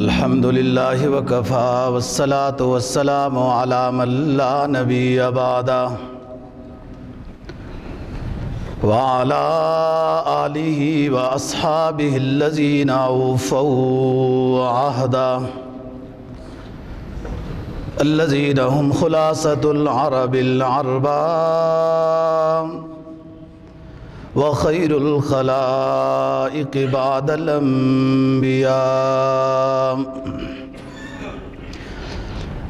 الحمدللہ وکفا والصلاة والسلام علی من لا نبی بعدہ وعلی آلہ واصحابہ الذین اوفوا عہدا الذین هم خلاصۃ العرب العربا وخير الخلائق بعد الأنبياء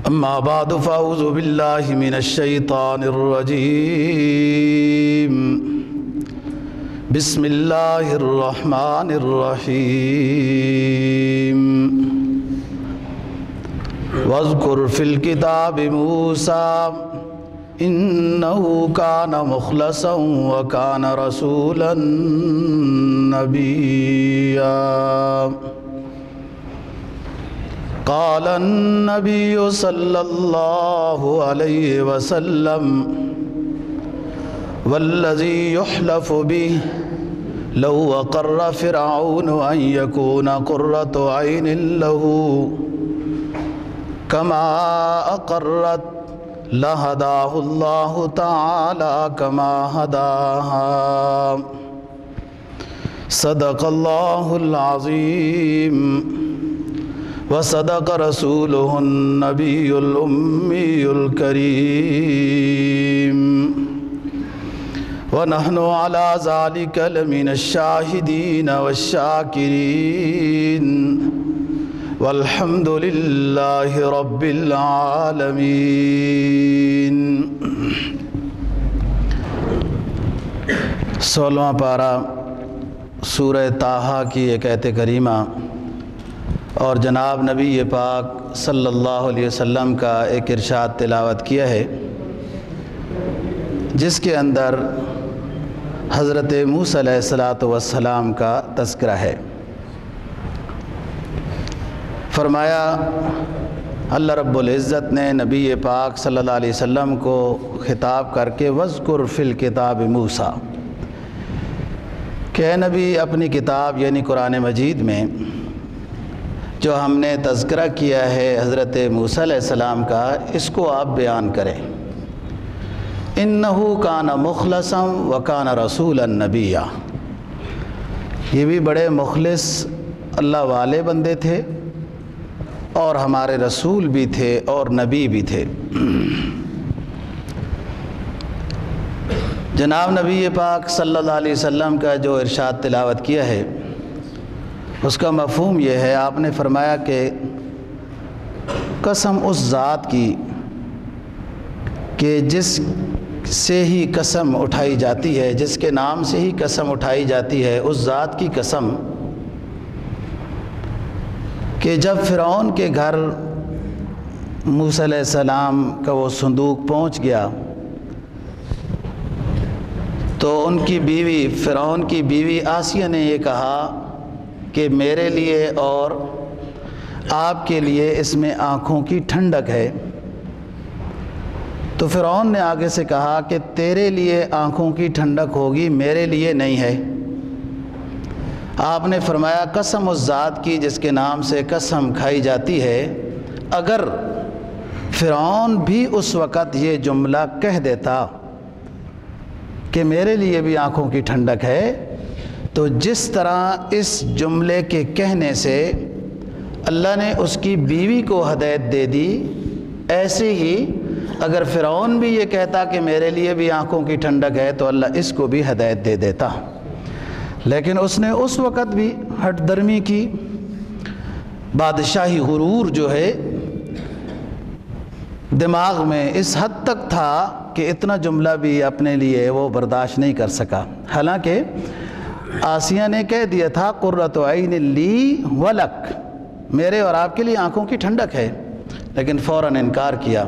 أما بعد فأعوذ بالله من الشيطان الرجيم بسم الله الرحمن الرحيم واذكر في الكتاب موسى إنه كان مخلصا وكان رسولا نبيا قال النبي صلى الله عليه وسلم والذي يحلف به لو أقر فرعون أن يكون قرة عين له كما أقرت لَهَدَاهُ اللَّهُ تَعَالَى كَمَا هَدَاهَا صدق اللَّهُ العظيم وصدق رسوله النبي الأمي الكريم ونحن على ذلك لمن الشاهدين والشاكرين والحمد للہ رب العالمین۔ 16واں پارہ سورہ طٰہٰ کی ایک آیت کریمہ اور جناب نبی پاک صلی اللہ علیہ وسلم کا ایک ارشاد تلاوت کیا ہے، جس کے اندر حضرت موسیٰ علیہ السلام کا تذکرہ ہے۔ فرمایا اللہ رب العزت نے نبی پاک صلی اللہ علیہ وسلم کو خطاب کر کے وَاذْكُرْ فِي الْكِتَابِ مُوسَیٰ، کہ اے نبی اپنی کتاب یعنی قرآن مجید میں جو ہم نے تذکرہ کیا ہے حضرت موسیٰ علیہ السلام کا، اس کو آپ بیان کریں۔ اِنَّهُ كَانَ مُخْلَصًا وَكَانَ رَسُولًا نَبِيًّا، یہ بھی بڑے مخلص اللہ والے بندے تھے اور ہمارے رسول بھی تھے اور نبی بھی تھے۔ جناب نبی پاک صلی اللہ علیہ وسلم کا جو ارشاد تلاوت کیا ہے، اس کا مفہوم یہ ہے، آپ نے فرمایا کہ قسم اس ذات کی کہ جس سے ہی قسم اٹھائی جاتی ہے، جس کے نام سے ہی قسم اٹھائی جاتی ہے، اس ذات کی قسم کہ جب فرعون کے گھر موسیٰ علیہ السلام کا وہ صندوق پہنچ گیا تو ان کی بیوی فرعون کی بیوی آسیہ نے یہ کہا کہ میرے لیے اور آپ کے لیے اس میں آنکھوں کی ٹھنڈک ہے۔ تو فرعون نے آگے سے کہا کہ تیرے لیے آنکھوں کی ٹھنڈک ہوگی، میرے لیے نہیں ہے۔ آپ نے فرمایا قسم اس ذات کی جس کے نام سے قسم کھائی جاتی ہے، اگر فرعون بھی اس وقت یہ جملہ کہہ دیتا کہ میرے لیے بھی آنکھوں کی ٹھنڈک ہے، تو جس طرح اس جملے کے کہنے سے اللہ نے اس کی بیوی کو ہدایت دے دی، ایسے ہی اگر فرعون بھی یہ کہتا کہ میرے لیے بھی آنکھوں کی ٹھنڈک ہے تو اللہ اس کو بھی ہدایت دے دیتا۔ لیکن اس نے اس وقت بھی ہٹ درمی کی، بادشاہی غرور جو ہے دماغ میں اس حد تک تھا کہ اتنا جملہ بھی اپنے لیے وہ برداشت نہیں کر سکا۔ حالانکہ آسیہ نے کہہ دیا تھا قرۃ عین لی ولک، میرے اور آپ کے لیے آنکھوں کی ٹھنڈک ہے، لیکن فوراً انکار کیا۔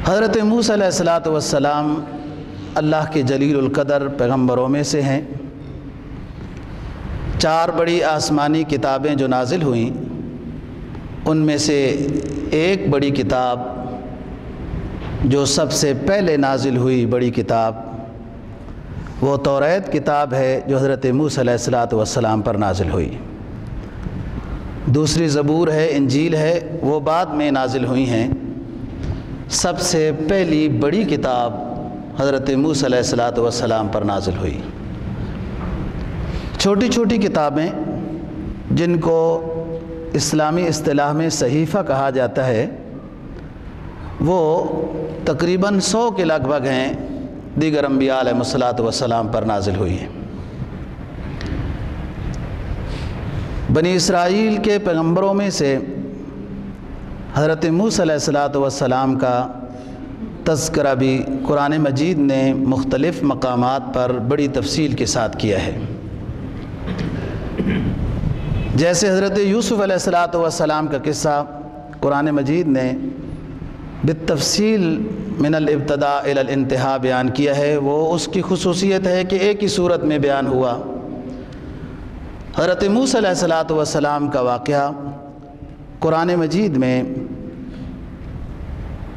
حضرت موسیٰ علیہ السلام اللہ کے جلیل القدر پیغمبروں میں سے ہیں۔ 4 بڑی آسمانی کتابیں جو نازل ہوئیں، ان میں سے ایک بڑی کتاب جو سب سے پہلے نازل ہوئی بڑی کتاب وہ توریت کتاب ہے جو حضرت موسیٰ علیہ الصلوۃ والسلام پر نازل ہوئی۔ دوسری زبور ہے، انجیل ہے، وہ بعد میں نازل ہوئی ہیں۔ سب سے پہلی بڑی کتاب حضرت موسیٰ علیہ الصلوۃ والسلام پر نازل ہوئی۔ چھوٹی چھوٹی کتابیں جن کو اسلامی اصطلاح میں صحیفہ کہا جاتا ہے، وہ تقریباً 100 کے لگ بھگ ہیں، دیگر انبیاء علیہ الصلوۃ والسلام پر نازل ہوئی ہیں۔ بنی اسرائیل کے پیغمبروں میں سے حضرت موسیٰ علیہ الصلوۃ والسلام کا تذکرہ بھی قرآن مجید نے مختلف مقامات پر بڑی تفصیل کے ساتھ کیا ہے۔ جیسے حضرت یوسف علیہ الصلوۃ والسلام کا قصہ قرآن مجید نے بالتفصیل من الابتداء الی الانتہاء بیان کیا ہے۔ وہ اس کی خصوصیت ہے کہ ایک ہی صورت میں بیان ہوا۔ حضرت موسیٰ علیہ الصلوۃ والسلام کا واقعہ قرآن مجید میں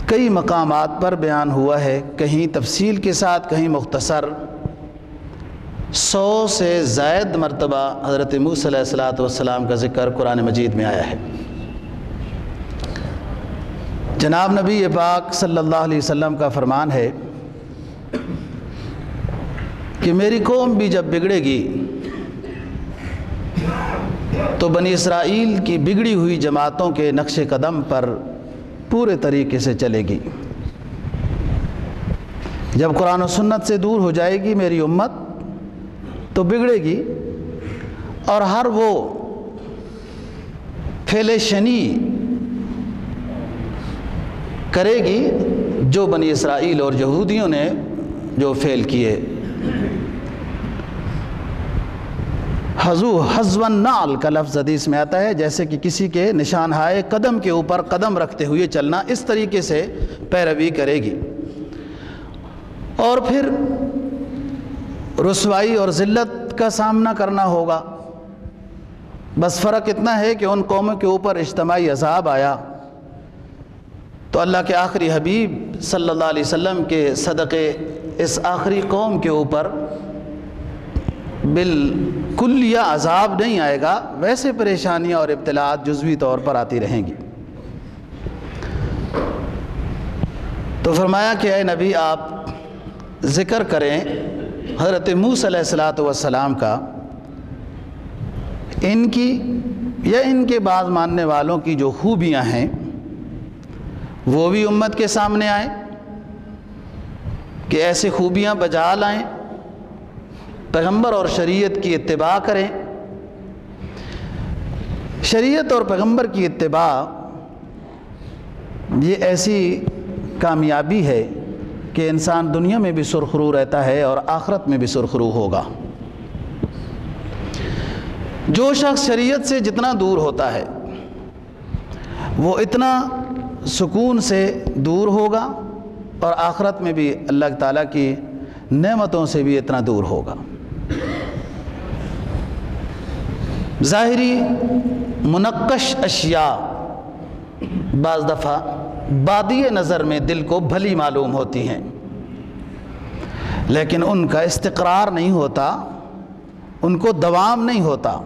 کئی مقامات پر بیان ہوا ہے، کہیں تفصیل کے ساتھ، کہیں مختصر۔ 100 سے زائد مرتبہ حضرت موسیٰ علیہ الصلوۃ والسلام کا ذکر قرآن مجید میں آیا ہے۔ جناب نبی پاک صلی اللہ علیہ وسلم کا فرمان ہے کہ میری قوم بھی جب بگڑے گی تو بنی اسرائیل کی بگڑی ہوئی جماعتوں کے نقش قدم پر پورے طریقے سے چلے گی۔ جب قرآن و سنت سے دور ہو جائے گی میری امت تو بگڑے گی، اور ہر وہ فعل شنی کرے گی جو بنی اسرائیل اور یہودیوں نے جو فعل کیے۔ حذو النعل کا لفظ حدیث میں آتا ہے، جیسے کہ کسی کے نشان ہائے قدم کے اوپر قدم رکھتے ہوئے چلنا، اس طریقے سے پیروی کرے گی، اور پھر رسوائی اور ذلت کا سامنا کرنا ہوگا۔ بس فرق اتنا ہے کہ ان قوموں کے اوپر اجتماعی عذاب آیا تو اللہ کے آخری حبیب صلی اللہ علیہ وسلم کے صدقے اس آخری قوم کے اوپر بالکلیہ عذاب نہیں آئے گا، ویسے پریشانیاں اور ابتلاءات جزوی طور پر آتی رہیں گی۔ تو فرمایا کہ اے نبی آپ ذکر کریں حضرت موسیٰ علیہ الصلوۃ والسلام کا، ان کی یا ان کے بعض ماننے والوں کی جو خوبیاں ہیں وہ بھی امت کے سامنے آئیں، کہ ایسے خوبیاں بجا لائیں، پیغمبر اور شریعت کی اتباع کریں۔ شریعت اور پیغمبر کی اتباع یہ ایسی کامیابی ہے کہ انسان دنیا میں بھی سرخرو رہتا ہے اور آخرت میں بھی سرخرو ہوگا۔ جو شخص شریعت سے جتنا دور ہوتا ہے وہ اتنا سکون سے دور ہوگا، اور آخرت میں بھی اللہ تعالیٰ کی نعمتوں سے بھی اتنا دور ہوگا۔ ظاہری منقش اشیاء بعض دفعہ بادی نظر میں دل کو بھلی معلوم ہوتی ہیں، لیکن ان کا استقرار نہیں ہوتا، ان کو دوام نہیں ہوتا۔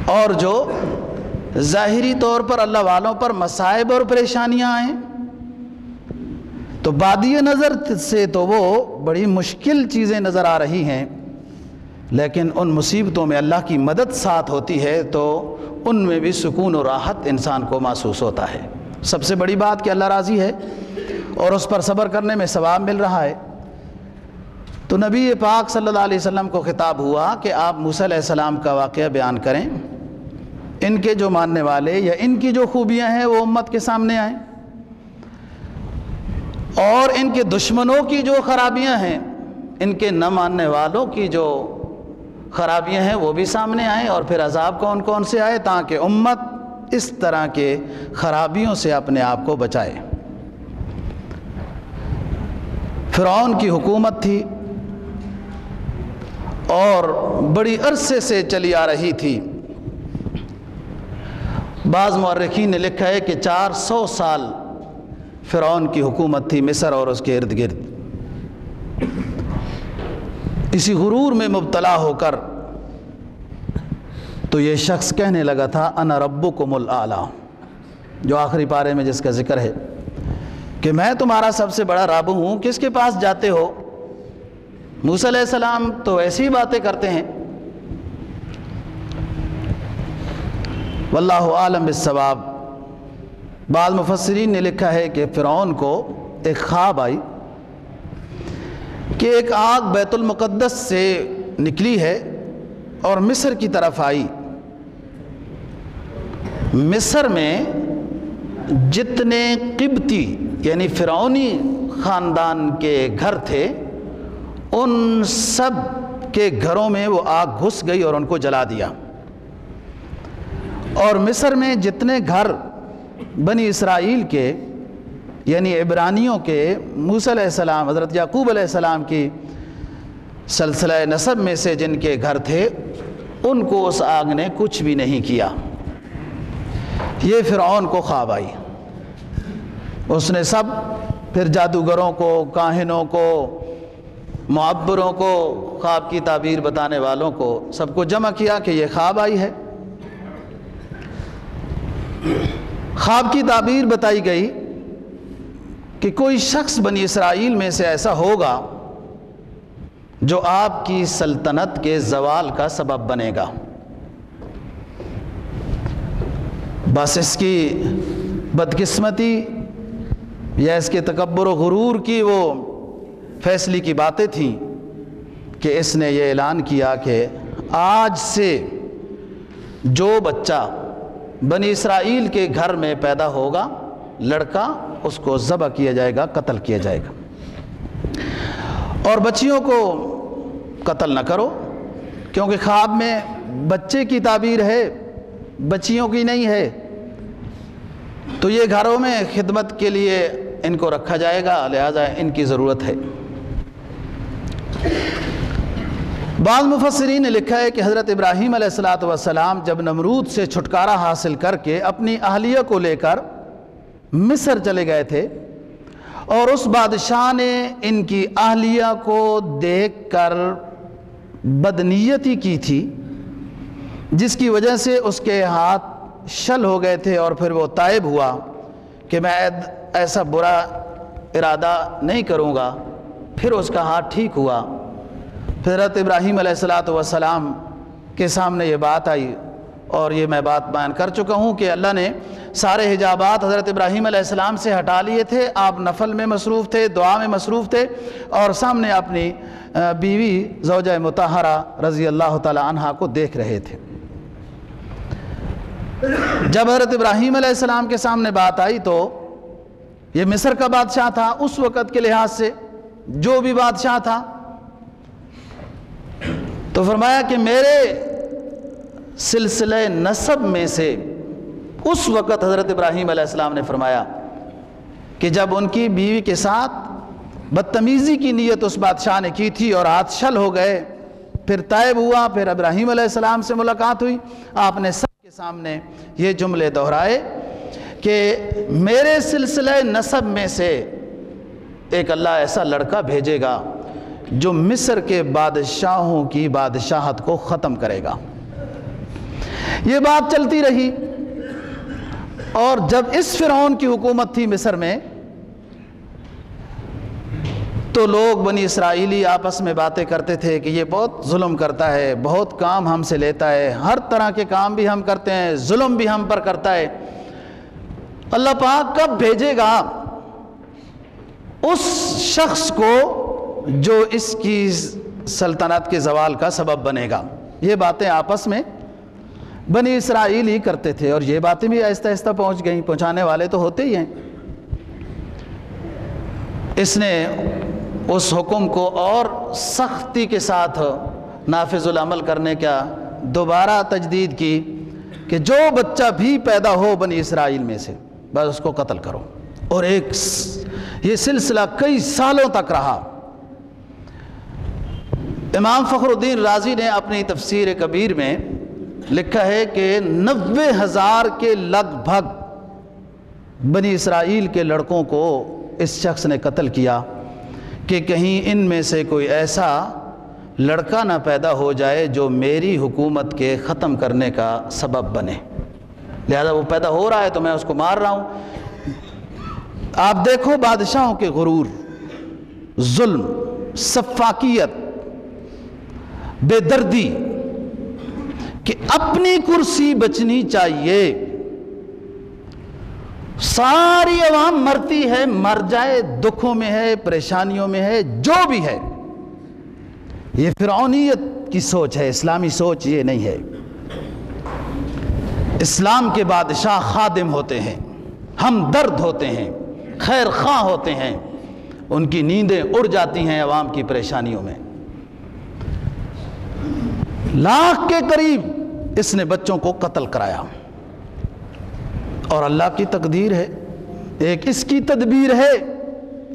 اور جو ظاہری طور پر اللہ والوں پر مصائب اور پریشانیاں آئیں تو بادی نظر سے تو وہ بڑی مشکل چیزیں نظر آ رہی ہیں، لیکن ان مصیبتوں میں اللہ کی مدد ساتھ ہوتی ہے تو ان میں بھی سکون و راحت انسان کو محسوس ہوتا ہے۔ سب سے بڑی بات کہ اللہ راضی ہے اور اس پر صبر کرنے میں ثواب مل رہا ہے۔ تو نبی پاک صلی اللہ علیہ وسلم کو خطاب ہوا کہ آپ موسیٰ علیہ السلام کا واقعہ بیان کریں، ان کے جو ماننے والے یا ان کی جو خوبیاں ہیں وہ امت کے سامنے آئیں، اور ان کے دشمنوں کی جو خرابیاں ہیں، ان کے نہ ماننے والوں کی جو خرابیاں ہیں وہ بھی سامنے آئیں، اور پھر عذاب کون کون سے آئے، تاکہ امت اس طرح کے خرابیوں سے اپنے آپ کو بچائے۔ فرعون کی حکومت تھی اور بڑی عرصے سے چلی آ رہی تھی۔ بعض مورخین نے لکھا ہے کہ 400 سال فرعون کی حکومت تھی مصر اور اس کے ارد گرد۔ اسی غرور میں مبتلا ہو کر تو یہ شخص کہنے لگا تھا انا ربکم الاعلی، جو آخری پارے میں جس کا ذکر ہے کہ میں تمہارا سب سے بڑا رب ہوں، کس کے پاس جاتے ہو؟ موسیٰ علیہ السلام تو ایسی باتیں کرتے ہیں۔ واللہ عالم بالصواب۔ بعض مفسرین نے لکھا ہے کہ فرعون کو ایک خواب آئی کہ ایک آگ بیت المقدس سے نکلی ہے اور مصر کی طرف آئی۔ مصر میں جتنے قبطی یعنی فرعونی خاندان کے گھر تھے، ان سب کے گھروں میں وہ آگ گھس گئی اور ان کو جلا دیا، اور مصر میں جتنے گھر بنی اسرائیل کے یعنی عبرانیوں کے موسیٰ علیہ السلام حضرت یعقوب علیہ السلام کی سلسلہ نسب میں سے جن کے گھر تھے، ان کو اس آگ نے کچھ بھی نہیں کیا۔ یہ فرعون کو خواب آئی، اس نے سب پھر جادوگروں کو، کاہنوں کو، معبروں کو، خواب کی تعبیر بتانے والوں کو سب کو جمع کیا کہ یہ خواب آئی ہے۔ خواب کی تعبیر بتائی گئی کہ کوئی شخص بنی اسرائیل میں سے ایسا ہوگا جو آپ کی سلطنت کے زوال کا سبب بنے گا۔ بس اس کی بدقسمتی یا اس کے تکبر و غرور کی وہ فیصلے کی باتیں تھیں کہ اس نے یہ اعلان کیا کہ آج سے جو بچہ بنی اسرائیل کے گھر میں پیدا ہوگا لڑکا، اس کو ذبح کیا جائے گا، قتل کیا جائے گا، اور بچیوں کو قتل نہ کرو، کیونکہ خواب میں بچے کی تعبیر ہے، بچیوں کی نہیں ہے، تو یہ گھروں میں خدمت کے لیے ان کو رکھا جائے گا، لہذا ان کی ضرورت ہے۔ بعض مفسرین نے لکھا ہے کہ حضرت ابراہیم علیہ السلام جب نمرود سے چھٹکارا حاصل کر کے اپنی اہلیہ کو لے کر مصر چلے گئے تھے، اور اس بادشاہ نے ان کی اہلیہ کو دیکھ کر بدنیتی کی تھی، جس کی وجہ سے اس کے ہاتھ شل ہو گئے تھے، اور پھر وہ تائب ہوا کہ میں ایسا برا ارادہ نہیں کروں گا، پھر اس کا ہاتھ ٹھیک ہوا۔ پھر حضرت ابراہیم علیہ السلام کے سامنے یہ بات آئی، اور یہ میں بات بیان کر چکا ہوں کہ اللہ نے سارے حجابات حضرت ابراہیم علیہ السلام سے ہٹا لیے تھے، آپ نفل میں مصروف تھے، دعا میں مصروف تھے، اور سامنے اپنی بیوی زوجہ مطہرہ رضی اللہ تعالی عنہا کو دیکھ رہے تھے۔ جب حضرت ابراہیم علیہ السلام کے سامنے بات آئی تو یہ مصر کا بادشاہ تھا، اس وقت کے لحاظ سے جو بھی بادشاہ تھا، تو فرمایا کہ میرے سلسلہ نسب میں سے اس وقت حضرت ابراہیم علیہ السلام نے فرمایا کہ جب ان کی بیوی کے ساتھ بدتمیزی کی نیت اس بادشاہ نے کی تھی اور ہاتھ شل ہو گئے، پھر تائب ہوا، پھر ابراہیم علیہ السلام سے ملاقات ہوئی، آپ نے سب کے سامنے یہ جملے دہرائے کہ میرے سلسلہ نسب میں سے ایک اللہ ایسا لڑکا بھیجے گا جو مصر کے بادشاہوں کی بادشاہت کو ختم کرے گا۔ یہ بات چلتی رہی، اور جب اس فرعون کی حکومت تھی مصر میں تو لوگ بنی اسرائیلی آپس میں باتیں کرتے تھے کہ یہ بہت ظلم کرتا ہے، بہت کام ہم سے لیتا ہے، ہر طرح کے کام بھی ہم کرتے ہیں، ظلم بھی ہم پر کرتا ہے، اللہ پاک کب بھیجے گا اس شخص کو جو اس کی سلطنت کے زوال کا سبب بنے گا۔ یہ باتیں آپس میں بنی اسرائیل ہی کرتے تھے، اور یہ باتیں بھی آہستہ آہستہ پہنچ گئیں، پہنچانے والے تو ہوتے ہی ہیں۔ اس نے اس حکم کو اور سختی کے ساتھ نافذ العمل کرنے کا دوبارہ تجدید کی کہ جو بچہ بھی پیدا ہو بنی اسرائیل میں سے بس اس کو قتل کرو، اور یہ سلسلہ کئی سالوں تک رہا۔ امام فخر الدین رازی نے اپنی تفسیر کبیر میں لکھا ہے کہ 90,000 کے لگ بھگ بنی اسرائیل کے لڑکوں کو اس شخص نے قتل کیا کہ کہیں ان میں سے کوئی ایسا لڑکا نہ پیدا ہو جائے جو میری حکومت کے ختم کرنے کا سبب بنے، لہذا وہ پیدا ہو رہا ہے تو میں اس کو مار رہا ہوں۔ آپ دیکھو بادشاہوں کے غرور، ظلم، سفاکیت، بے دردی، کہ اپنی کرسی بچنی چاہیے، ساری عوام مرتی ہے، مر جائے، دکھوں میں ہے، پریشانیوں میں ہے، جو بھی ہے۔ یہ فرعونیت کی سوچ ہے، اسلامی سوچ یہ نہیں ہے۔ اسلام کے بادشاہ خادم ہوتے ہیں، ہمدرد ہوتے ہیں، خیر خواہ ہوتے ہیں، ان کی نیندیں اڑ جاتی ہیں عوام کی پریشانیوں میں۔ لاکھ کے قریب اس نے بچوں کو قتل کرایا، اور اللہ کی تقدیر ہے، ایک اس کی تدبیر ہے،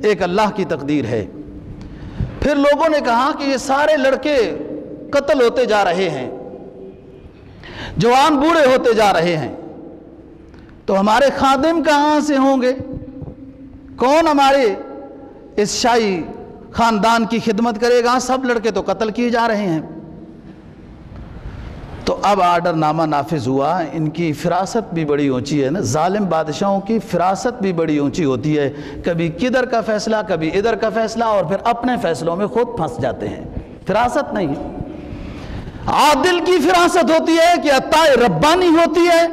ایک اللہ کی تقدیر ہے۔ پھر لوگوں نے کہا کہ یہ سارے لڑکے قتل ہوتے جا رہے ہیں، جوان بوڑھے ہوتے جا رہے ہیں، تو ہمارے خادم کہاں سے ہوں گے؟ کون ہمارے اس شاہی خاندان کی خدمت کرے گا؟ سب لڑکے تو قتل کیے جا رہے ہیں۔ تو اب آرڈر نامہ نافذ ہوا۔ ان کی فراست بھی بڑی اونچی ہے نا، ظالم بادشاہوں کی فراست بھی بڑی اونچی ہوتی ہے، کبھی کدھر کا فیصلہ کبھی ادھر کا فیصلہ، اور پھر اپنے فیصلوں میں خود پھنس جاتے ہیں۔ فراست نہیں ہے، عادل کی فراست ہوتی ہے کہ عطا ربانی ہوتی ہے۔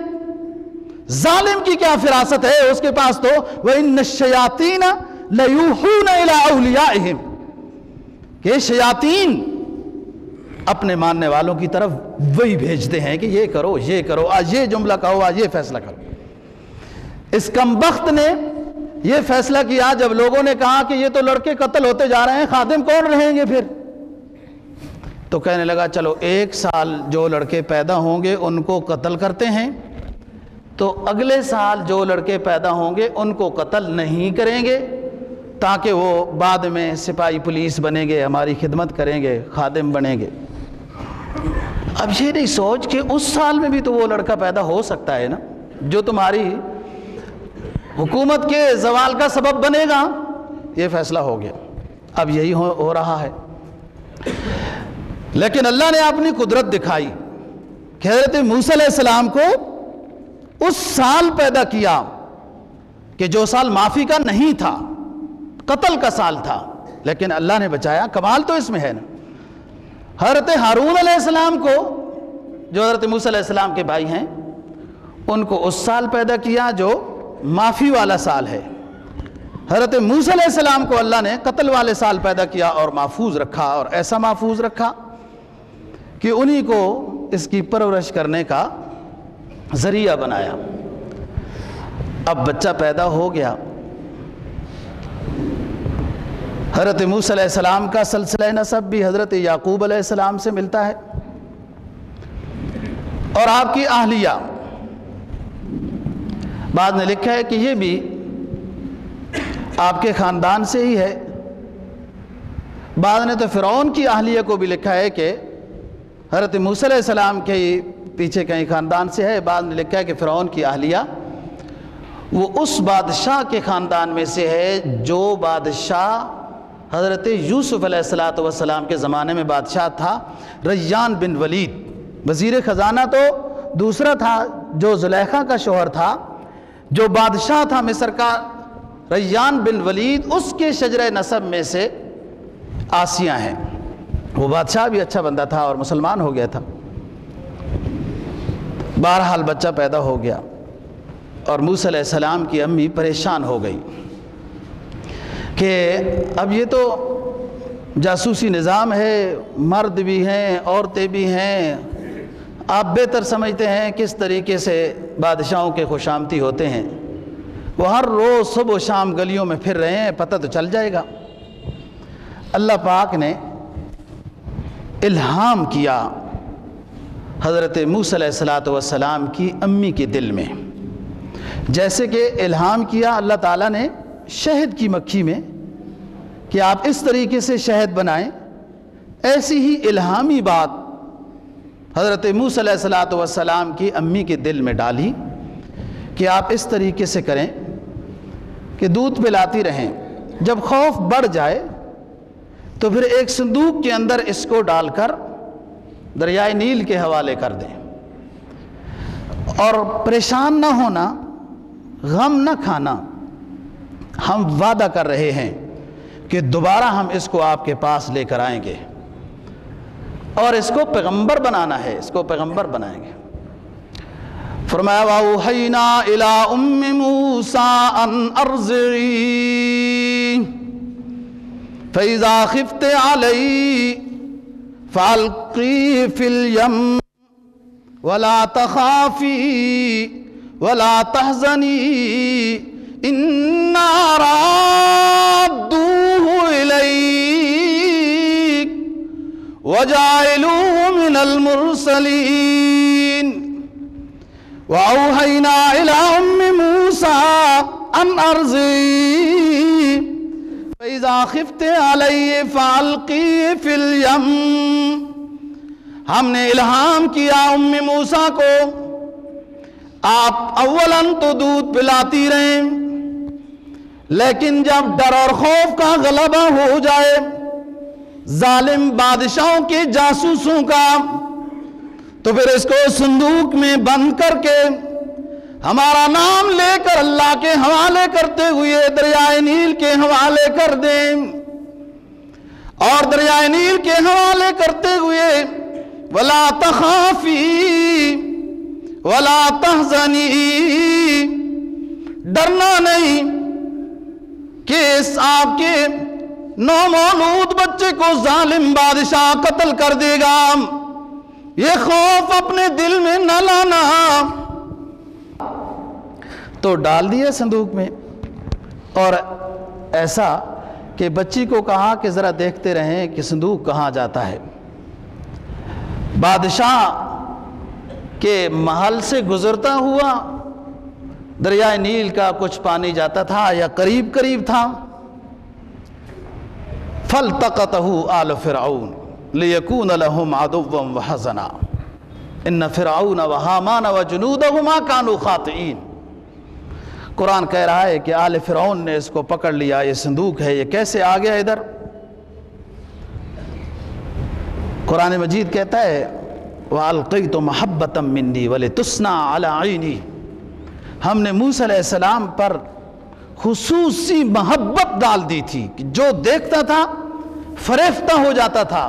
ظالم کی کیا فراست ہے؟ اس کے پاس تو وَإِنَّ الشَّيَاطِينَ لَيُوحُونَ إِلَىٰ أَوْلِيَائِهِمْ، کہ شیاطین اپنے ماننے والوں کی طرف وہی بھیجتے ہیں کہ یہ کرو، یہ کرو، آج یہ جملہ کہو، آج یہ فیصلہ کرو۔ اس کمبخت نے یہ فیصلہ کیا جب لوگوں نے کہا کہ یہ تو لڑکے قتل ہوتے جا رہے ہیں، خادم کون رہیں گے پھر؟ تو کہنے لگا چلو 1 سال جو لڑکے پیدا ہوں گے ان کو قتل کرتے ہیں، تو اگلے سال جو لڑکے پیدا ہوں گے ان کو قتل نہیں کریں گے، تاکہ وہ بعد میں سپاہی پولیس بنیں گے، ہماری خدمت کریں گے، خادم بنیں گے۔ اب یہ نہیں سوچ کہ اس سال میں بھی تو وہ لڑکا پیدا ہو سکتا ہے نا جو تمہاری حکومت کے زوال کا سبب بنے گا۔ یہ فیصلہ ہو گیا، اب یہی ہو رہا ہے۔ لیکن اللہ نے اپنی قدرت دکھائی کہ حضرت موسیٰ علیہ السلام کو اس سال پیدا کیا کہ جو سال معافی کا نہیں تھا، قتل کا سال تھا، لیکن اللہ نے بچایا۔ کمال تو اس میں ہے نا۔ حضرت ہارون علیہ السلام کو، جو حضرت موسیٰ علیہ السلام کے بھائی ہیں، ان کو اس سال پیدا کیا جو معافی والا سال ہے۔ حضرت موسیٰ علیہ السلام کو اللہ نے قتل والے سال پیدا کیا اور محفوظ رکھا، اور ایسا محفوظ رکھا کہ انہی کو اس کی پرورش کرنے کا ذریعہ بنایا۔ اب بچہ پیدا ہو گیا۔ حضرت موسیٰ علیہ السلام کا سلسلہ نسب بھی حضرت یعقوب علیہ السلام سے ملتا ہے، اور آپ کی اہلیہ، بعد نے لکھا ہے کہ یہ بھی آپ کے خاندان سے ہی ہے۔ بعد نے تو فرعون کی اہلیہ کو بھی لکھا ہے کہ حضرت موسیٰ علیہ السلام کے پیچھے کہیں خاندان سے ہے۔ بعد نے لکھا ہے کہ فرعون کی اہلیہ وہ اس بادشاہ کے خاندان میں سے ہے جو بادشاہ حضرت یوسف علیہ السلام کے زمانے میں بادشاہ تھا، ریان بن ولید۔ وزیر خزانہ تو دوسرا تھا جو زلیخا کا شوہر تھا، جو بادشاہ تھا مصر کا ریان بن ولید، اس کے شجرہ نسب میں سے آسیہ ہیں۔ وہ بادشاہ بھی اچھا بندہ تھا اور مسلمان ہو گیا تھا۔ بہرحال بچہ پیدا ہو گیا، اور موسیٰ علیہ السلام کی امی پریشان ہو گئی کہ اب یہ تو جاسوسی نظام ہے، مرد بھی ہیں، عورتیں بھی ہیں، آپ بہتر سمجھتے ہیں کس طریقے سے بادشاہوں کے خوشامتی ہوتے ہیں، وہ ہر روز صبح و شام گلیوں میں پھر رہے ہیں، پتہ تو چل جائے گا۔ اللہ پاک نے الہام کیا حضرت موسیٰ علیہ السلام کی امی کے دل میں، جیسے کہ الہام کیا اللہ تعالیٰ نے شہد کی مکھی میں کہ آپ اس طریقے سے شہد بنائیں، ایسی ہی الہامی بات حضرت موسیٰ علیہ السلام کی امی کے دل میں ڈالی کہ آپ اس طریقے سے کریں کہ دودھ پلاتی رہیں، جب خوف بڑھ جائے تو پھر ایک صندوق کے اندر اس کو ڈال کر دریائے نیل کے حوالے کر دیں، اور پریشان نہ ہونا، غم نہ کھانا، ہم وعدہ کر رہے ہیں کہ دوبارہ ہم اس کو آپ کے پاس لے کر آئیں گے اور اس کو پیغمبر بنانا ہے، اس کو پیغمبر بنائیں گے۔ فرمایا وَأَوْحَيْنَا إِلَىٰ أُمِّ مُوسَىٰ أَنْ أَرْضِعِيهِ فَإِذَا خِفْتِ عَلَيْهِ فَأَلْقِيهِ فِي الْيَمِّ وَلَا تَخَافِي وَلَا تَحْزَنِي إِنَّا رَادُّوهُ إِلَيْكَ وَجَاعِلُوهُ مِنَ الْمُرْسَلِينَ وَأَوْحَيْنَا إِلَىٰ أُمِّ مُوسَىٰ أَنْ أَرْضِعِيهِ فَإِذَا خِفْتِ عَلَيْهِ فَأَلْقِيهِ فِي الْيَمِّ، ہم نے الہام کیا موسیٰ کو، آپ اولاً تو دودھ پلاتی رہیں، لیکن جب ڈر اور خوف کا غلبہ ہو جائے ظالم بادشاہوں کے جاسوسوں کا، تو پھر اس کو صندوق میں بند کر کے ہمارا نام لے کر اللہ کے حوالے کرتے ہوئے دریائے نیل کے حوالے کر دیں، اور دریائے نیل کے حوالے کرتے ہوئے وَلَا تَخَافِي وَلَا تَحْزَنِي، ڈرنا نہیں کہ اس آپ کے نومولود بچے کو ظالم بادشاہ قتل کر دے گا، یہ خوف اپنے دل میں نہ لانا۔ تو ڈال دیا صندوق میں، اور ایسا کہ بچی کو کہا کہ ذرا دیکھتے رہیں کہ صندوق کہاں جاتا ہے۔ بادشاہ کے محل سے گزرتا ہوا دریائے نیل کا کچھ پانی جاتا تھا یا قریب قریب تھا، فَالْتَقَطَهُ آلُ فِرْعَوْنَ لِيَكُونَ لَهُمْ عَدُوًّا وَحَزَنًا إِنَّ فِرْعَوْنَ وَهَامَانَ وَجُنُودَهُمَا كَانُوا خَاطِئِينَ۔ قرآن کہہ رہا ہے کہ آل فرعون نے اس کو پکڑ لیا، یہ صندوق ہے، یہ کیسے آ گیا ادھر؟ قرآن مجید کہتا ہے وَأَلْقَيْتُ مَحَبَّةً مِّنِّي وَلِتُصْنَعَ عَلَىٰ عَيْنِي، ہم نے موسیٰ علیہ السلام پر خصوصی محبت ڈال دی تھی کہ جو دیکھتا تھا فریفتہ ہو جاتا تھا،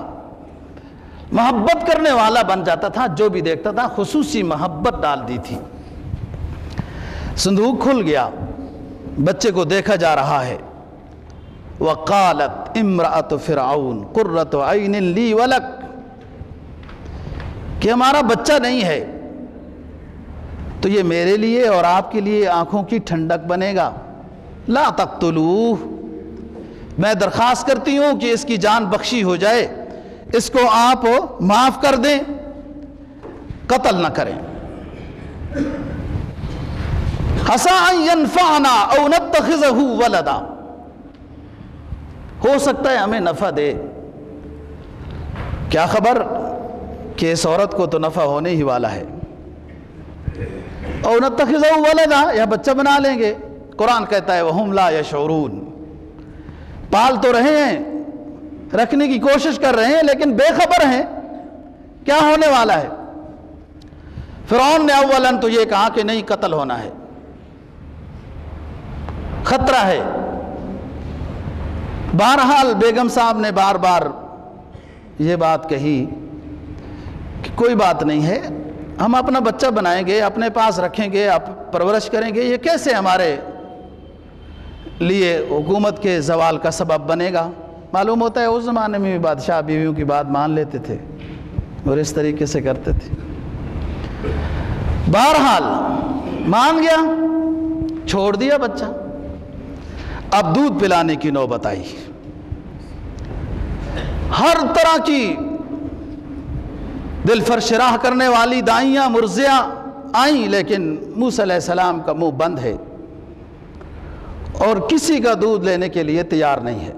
محبت کرنے والا بن جاتا تھا، جو بھی دیکھتا تھا خصوصی محبت ڈال دی تھی۔ صندوق کھل گیا، بچے کو دیکھا جا رہا ہے۔ وَقَالَتْ امْرَأَتُ فِرْعَوْنَ قُرَّةُ عَيْنٍ لِّي وَلَكَ، کہ ہمارا بچہ نہیں ہے تو یہ میرے لیے اور آپ کے لیے آنکھوں کی ٹھنڈک بنے گا، لا تقتلوہ، میں درخواست کرتی ہوں کہ اس کی جان بخشی ہو جائے، اس کو آپ معاف کر دیں، قتل نہ کریں۔ عَسَىٰ أَن يَنفَعَنَا أَوْ نَتَّخِذَهُ وَلَدًا، ہو سکتا ہے ہمیں نفع دے، کیا خبر کہ اس عورت کو تو نفع ہونے ہی والا ہے، أَوْ نَتَّخِذَهُ وَلَدًا، یا بچہ بنا لیں گے۔ قرآن کہتا ہے وَهُمْ لَا يَشْعُرُونَ، پال تو رہے ہیں، رکھنے کی کوشش کر رہے ہیں، لیکن بے خبر ہیں کیا ہونے والا ہے۔ فرعون نے اولاً تو یہ کہا کہ نہیں، قتل ہونا ہے، خطرہ ہے۔ بہرحال بیگم صاحب نے بار بار یہ بات کہی کہ کوئی بات نہیں ہے، ہم اپنا بچہ بنائیں گے، اپنے پاس رکھیں گے، آپ پرورش کریں گے، یہ کیسے ہمارے لیے حکومت کے زوال کا سبب بنے گا؟ معلوم ہوتا ہے اس زمانے میں بھی بادشاہ بیویوں کی بات مان لیتے تھے اور اس طریقے سے کرتے تھے۔ بہرحال مان گیا، چھوڑ دیا بچہ۔ اب دودھ پلانے کی نوبت آئی، ہر طرح کی دل فرشراہ کرنے والی دائیاں مرضیاں آئیں، لیکن موسیٰ علیہ السلام کا منہ بند ہے اور کسی کا دودھ لینے کے لیے تیار نہیں ہے،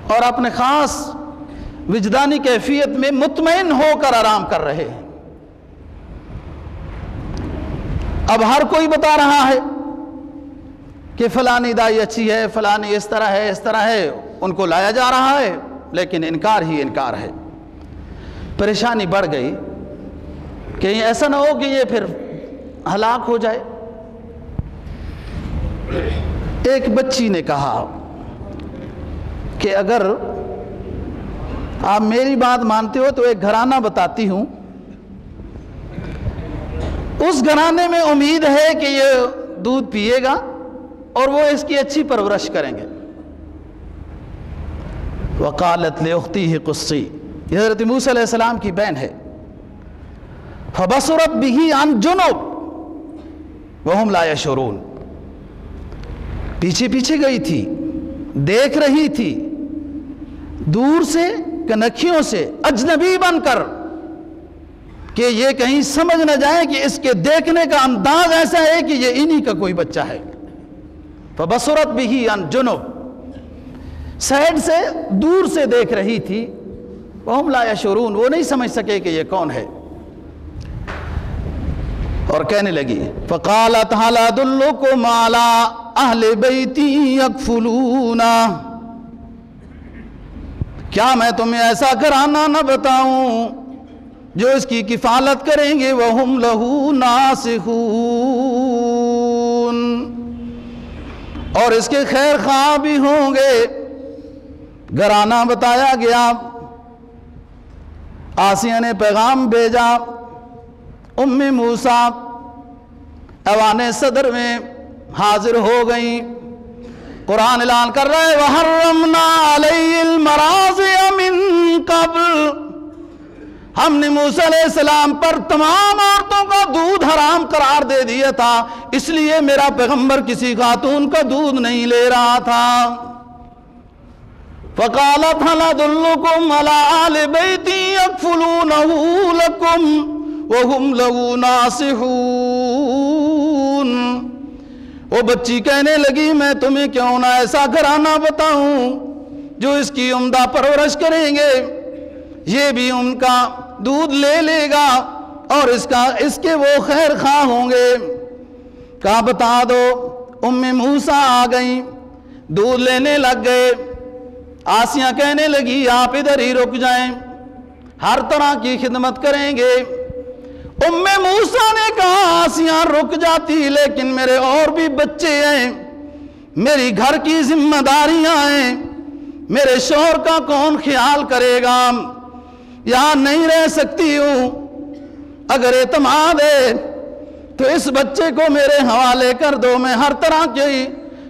اور اپنے خاص وجدانی کیفیت میں مطمئن ہو کر آرام کر رہے ہیں۔ اب ہر کوئی بتا رہا ہے کہ فلانی دائی اچھی ہے، فلانی اس طرح ہے، اس طرح ہے، ان کو لایا جا رہا ہے لیکن انکار ہی انکار ہے۔ پریشانی بڑھ گئی، کہیں ایسا نہ ہو کہ یہ پھر ہلاک ہو جائے۔ ایک بچی نے کہا کہ اگر آپ میری بات مانتے ہو تو ایک گھرانہ بتاتی ہوں، اس گھرانے میں امید ہے کہ یہ دودھ پیے گا اور وہ اس کی اچھی پرورش کریں گے۔ وقالت لأختیہ قصی، یہ حضرت موسیٰ علیہ السلام کی بہن ہے۔ فبصرت بہ عن جنب وہم لا یشعرون، پیچھے پیچھے گئی تھی، دیکھ رہی تھی دور سے، کنکھیوں سے، اجنبی بن کر، کہ یہ کہیں سمجھ نہ جائے کہ اس کے دیکھنے کا انداز ایسا ہے کہ یہ انہی کا کوئی بچہ ہے۔ فبصرت بہ عن جنب، سائڈ سے، دور سے دیکھ رہی تھی، وہم لا یشعرون، وہ نہیں سمجھ سکے کہ یہ کون ہے۔ اور کہنے لگی فقالت هل ادلکم علی اہل بیتی یکفلونا، کیا میں تمہیں ایسا گھرانہ نہ بتاؤں جو اس کی کفالت کریں گے، وہم لہو ناصحون، اور اس کے خیر خواہ بھی ہوں گے۔ گھرانہ بتایا گیا، آسیہ نے پیغام بھیجا، ام موسیٰ ایوان صدر میں حاضر ہو گئیں۔ قرآن اعلان کر رہا ہے وَحَرَّمْنَا عَلَيْهِ الْمَرَاضِعَ مِن قَبْلُ، ہم نے موسیٰ علیہ السلام پر تمام عورتوں کا دودھ حرام قرار دے دیا تھا، اس لیے میرا پیغمبر کسی خاتون کا دودھ نہیں لے رہا تھا۔ فَقَالَتْ هَلْ أَدُلُّكُمْ عَلَىٰ أَهْلِ بَيْتٍ يَكْفُلُونَهُ لَكُمْ وَهُمْ لَهُ نَاصِحُونَ، وہ بچی کہنے لگی میں تمہیں کیوں نہ ایسا گھرانہ بتاؤں جو اس کی عمدہ پرورش کریں گے، یہ بھی ان کا دودھ لے لے گا اور اس کے وہ خیر خواہ ہوں گے۔ کہا بتا دو۔ ام موسیٰ آ گئیں، دودھ لینے لگ گئے۔ آسیہ کہنے لگی آپ ادھر ہی رک جائیں، ہر طرح کی خدمت کریں گے۔ ام موسیٰ نے کہا آسیہ رک جاتی لیکن میرے اور بھی بچے ہیں، میری گھر کی ذمہ داریاں ہیں، میرے شوہر کا کون خیال کرے گا، یہاں نہیں رہ سکتی ہوں، اگر اعتماد ہے تو اس بچے کو میرے حوالے کر دو، میں ہر طرح کی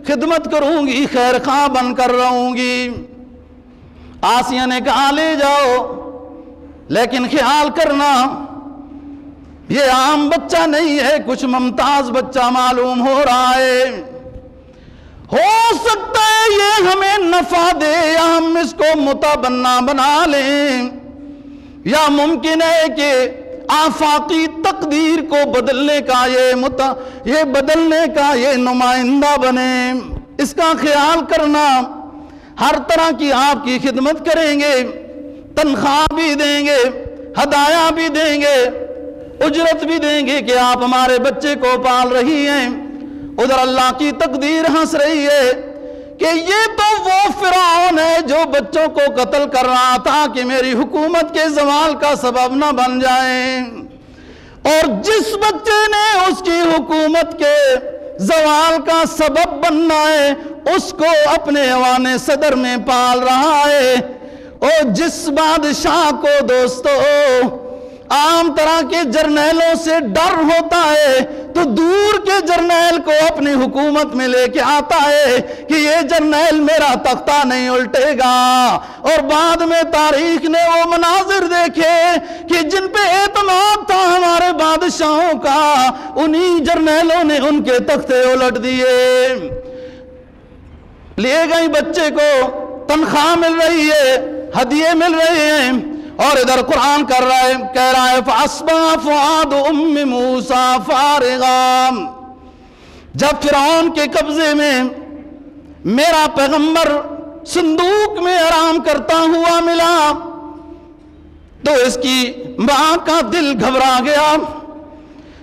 خدمت کروں گی، خیر خواہ بن کر رہوں گی۔ آسیہ نے کہا لے جاؤ، لیکن خیال کرنا یہ عام بچہ نہیں ہے، کچھ ممتاز بچہ معلوم ہو رہا ہے، ہو سکتا ہے یہ ہمیں نفع دے یا ہم اس کو متبنہ بنا لیں، یا ممکن ہے کہ آفاقی تقدیر کو بدلنے کا یہ نمائندہ بنے، اس کا خیال کرنا، ہر طرح کی آپ کی خدمت کریں گے، تنخواہ بھی دیں گے، ہدایہ بھی دیں گے، اجرت بھی دیں گے کہ آپ ہمارے بچے کو پال رہی ہیں۔ ادھر اللہ کی تقدیر ہنس رہی ہے کہ یہ تو وہ فرعون ہے جو بچوں کو قتل کر رہا تھا کہ میری حکومت کے زوال کا سبب نہ بن جائیں، اور جس بچے نے اس کی حکومت کے زوال کا سبب بننا ہے اس کو اپنے ایوان صدر میں پال رہا ہے۔ اور جس بادشاہ کو دوستو عام طرح کے جرنیلوں سے ڈر ہوتا ہے تو دور کے جرنیل کو اپنی حکومت میں لے کے آتا ہے کہ یہ جرنیل میرا تختہ نہیں الٹے گا، اور بعد میں تاریخ نے وہ مناظر دیکھے کہ جن پہ اعتماد تھا ہمارے بادشاہوں کا، انہی جرنیلوں نے ان کے تختے الٹ دیے۔ لیے گئی بچے کو، تنخواہ مل رہی ہے، ہدیے مل رہے ہیں، اور ادھر قرآن کہہ رہا ہے فَأَصْبَحَ فُؤَادُ أُمِّ مُوسَىٰ فَارِغًا، جب فرعون کے قبضے میں میرا پیغمبر صندوق میں آرام کرتا ہوا ملا تو اس کی ماں کا دل گھبرا گیا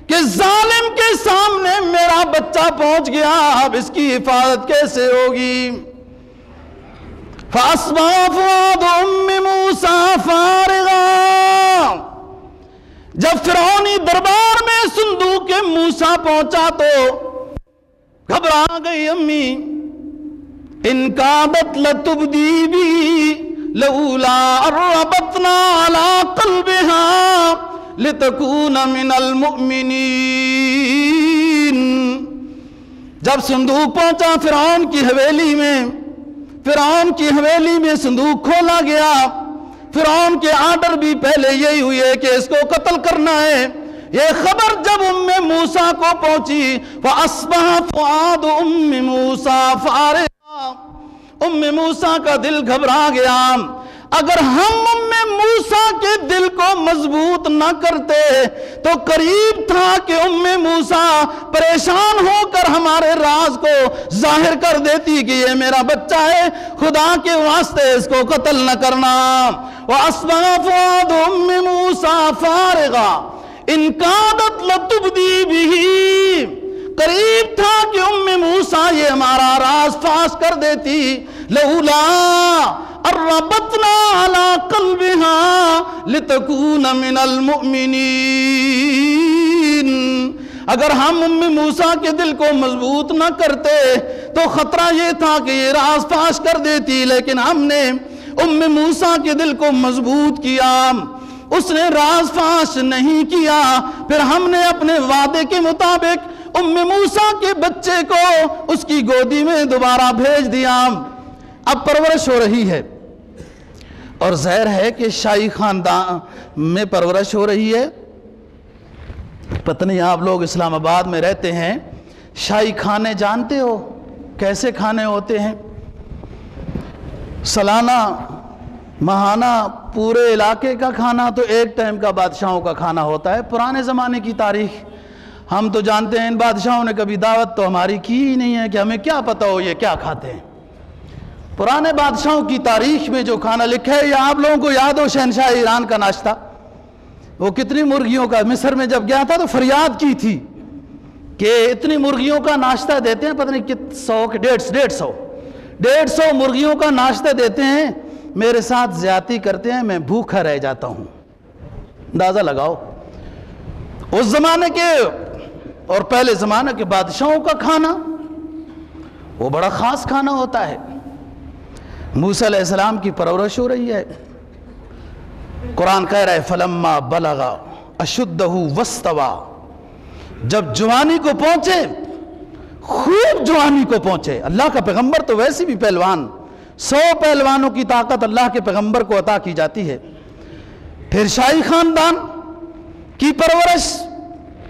کہ ظالم کے سامنے میرا بچہ پہنچ گیا، اب اس کی حفاظت کیسے ہوگی۔ فَأَصْبَحَ فُؤَادُ أُمِّ مُوسَىٰ فَارِغًا، جب فرعونی دربار میں صندوق موسیٰ پہنچا تو گھبرا گئی امی، ان کادت لتبدی بھی لولا ربطنا علی قلبها لتکون من المؤمنین۔ جب صندوق پہنچا فرعون کی حویلی میں صندوق کھولا گیا، فرعون کے آرڈر بھی پہلے یہی ہوئے کہ اس کو قتل کرنا ہے۔ یہ خبر جب ام موسیٰ کو پہنچی، فَأَصْبَحَ فُؤَادُ أُمِّ مُوسَىٰ فَارِغًا، ام موسیٰ کا دل گھبرا گیا۔ اگر ہم ام موسیٰ کے دل کو مضبوط نہ کرتے تو قریب تھا کہ ام موسیٰ پریشان ہو کر ہمارے راز کو ظاہر کر دیتی کہ یہ میرا بچہ ہے، خدا کے واسطے اس کو قتل نہ کرنا۔ وَأَصْبَحَ فُؤَادُ أُمِّ مُوسَىٰ فَارِغًا إِن كَادَتْ لَتُبْدِي بِهِ، قریب تھا کہ ام موسیٰ یہ ہمارا راز فاش کر دیتی۔ لولا ربطنا على قلبها لتكون من المؤمنین، اگر ہم ام موسیٰ کے دل کو مضبوط نہ کرتے تو خطرہ یہ تھا کہ یہ راز فاش کر دیتی، لیکن ہم نے ام موسیٰ کے دل کو مضبوط کیا، اس نے راز فاش نہیں کیا۔ پھر ہم نے اپنے وعدے کے مطابق ام موسیٰ کے بچے کو اس کی گودی میں دوبارہ بھیج دیا۔ اب پرورش ہو رہی ہے، اور ظاہر ہے کہ شاہی خاندان میں پرورش ہو رہی ہے۔ پتہ نہیں آپ لوگ اسلام آباد میں رہتے ہیں، شاہی کھانے جانتے ہو کیسے کھانے ہوتے ہیں؟ سالانہ ماہانہ پورے علاقے کا کھانا تو ایک ٹائم کا بادشاہوں کا کھانا ہوتا ہے۔ پرانے زمانے کی تاریخ ہم تو جانتے ہیں، ان بادشاہوں نے کبھی دعوت تو ہماری کی ہی نہیں ہے کہ ہمیں کیا پتہ ہو یہ کیا کھاتے ہیں۔ پرانے بادشاہوں کی تاریخ میں جو کھانا لکھا ہے، یا آپ لوگوں کو یاد ہو شہنشاہ ایران کا ناشتہ، وہ کتنی مرغیوں کا، مصر میں جب گیا تھا تو فریاد کی تھی کہ اتنی مرغیوں کا ناشتہ دیتے ہیں، پتہ نہیں کت 100 کہ 150 مرغیوں کا ناشتہ دیتے ہیں، میرے ساتھ زیادتی کرتے ہیں، میں بھوکا رہ جاتا ہوں۔ اندازہ لگاؤ اس زمانے کے اور پہلے زمانے کے بادشاہوں کا کھانا، وہ بڑا خاص کھانا ہوتا ہے۔ موسیٰ علیہ السلام کی پرورش ہو رہی ہے۔ قرآن کہہ رہا ہے فَلَمَّا بَلَغَ أَشُدَّهُ وَاسْتَوَىٰ، جب جوانی کو پہنچے، خوب جوانی کو پہنچے۔ اللہ کا پیغمبر تو ویسے بھی پہلوان، 100 پہلوانوں کی طاقت اللہ کے پیغمبر کو عطا کی جاتی ہے۔ پھر شاہی خاندان کی پرورش،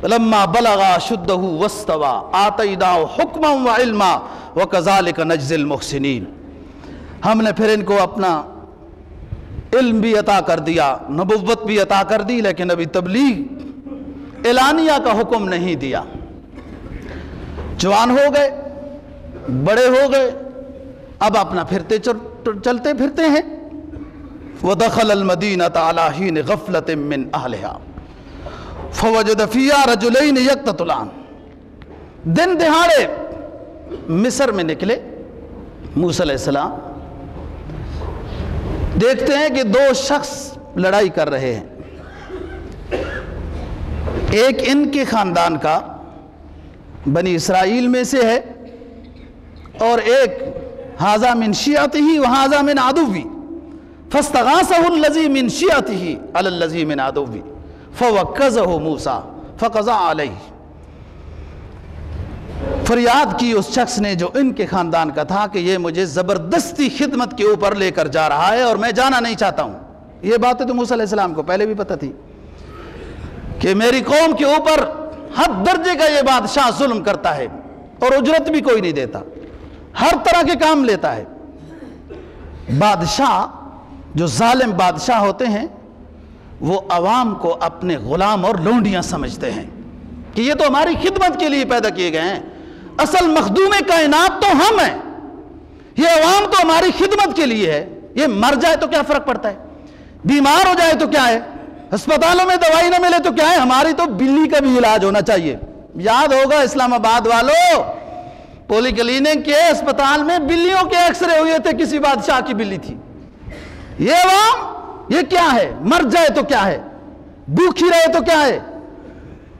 فَلَمَّا بَلَغَ أَشُدَّهُ وَاسْتَوَىٰ آتَيْنَاهُ حُكْمًا وَعِلْمًا وَكَذَلِكَ نَجْزِي الْمُحْسِنِينَ، ہم نے پھر ان کو اپنا علم بھی عطا کر دیا، نبوت بھی عطا کر دی، لیکن ابھی تبلیغ اعلانیہ کا حکم نہیں دیا۔ جوان ہو گئے، بڑے ہو گئے، اب اپنا چلتے پھرتے ہیں۔ وَدَخَلَ الْمَدِينَةَ عَلَىٰ حِينِ غَفْلَةٍ مِّنْ أَهْلِهَا فَوَجَدَ فِيهَا رَجُلَيْنِ يَقْتَتِلَانِ، دن دہاڑے مصر میں نکلے موسیٰ علیہ السلام، دیکھتے ہیں کہ 2 شخص لڑائی کر رہے ہیں، ایک ان کے خاندان کا بنی اسرائیل میں سے ہے، اور ایک ھذا من شیعتہ وھذا من عدوی فاستغاثہ الذی من شیعتہ علی الذی من عدوی فوکزہ موسیٰ فقضى علیہ، فریاد کی اس شخص نے جو ان کے خاندان کا تھا کہ یہ مجھے زبردستی خدمت کے اوپر لے کر جا رہا ہے اور میں جانا نہیں چاہتا ہوں۔ یہ باتیں تو موسیٰ علیہ السلام کو پہلے بھی پتہ تھی کہ میری قوم کے اوپر حد درجے کا یہ بادشاہ ظلم کرتا ہے اور اجرت بھی کوئی نہیں دیتا، ہر طرح کے کام لیتا ہے۔ بادشاہ جو ظالم بادشاہ ہوتے ہیں وہ عوام کو اپنے غلام اور لونڈیاں سمجھتے ہیں کہ یہ تو ہماری خدمت کے لیے پیدا کیے گئے ہیں، اصل مخدوم کائنات تو ہم ہیں، یہ عوام تو ہماری خدمت کے لیے ہے۔ یہ مر جائے تو کیا فرق پڑتا ہے، بیمار ہو جائے تو کیا ہے، ہسپتالوں میں دوائی نہ ملے تو کیا ہے، ہماری تو بلی کا بھی علاج ہونا چاہیے۔ یاد ہوگا اسلام آباد والوں، پولی کلینک کے اسپتال میں بلیوں کے ایکس رے ہوئے تھے، کسی بادشاہ کی بلی تھی۔ یہ عوام، یہ کیا ہے؟ مر جائے تو کیا ہے، بھوکھی رہے تو کیا ہے،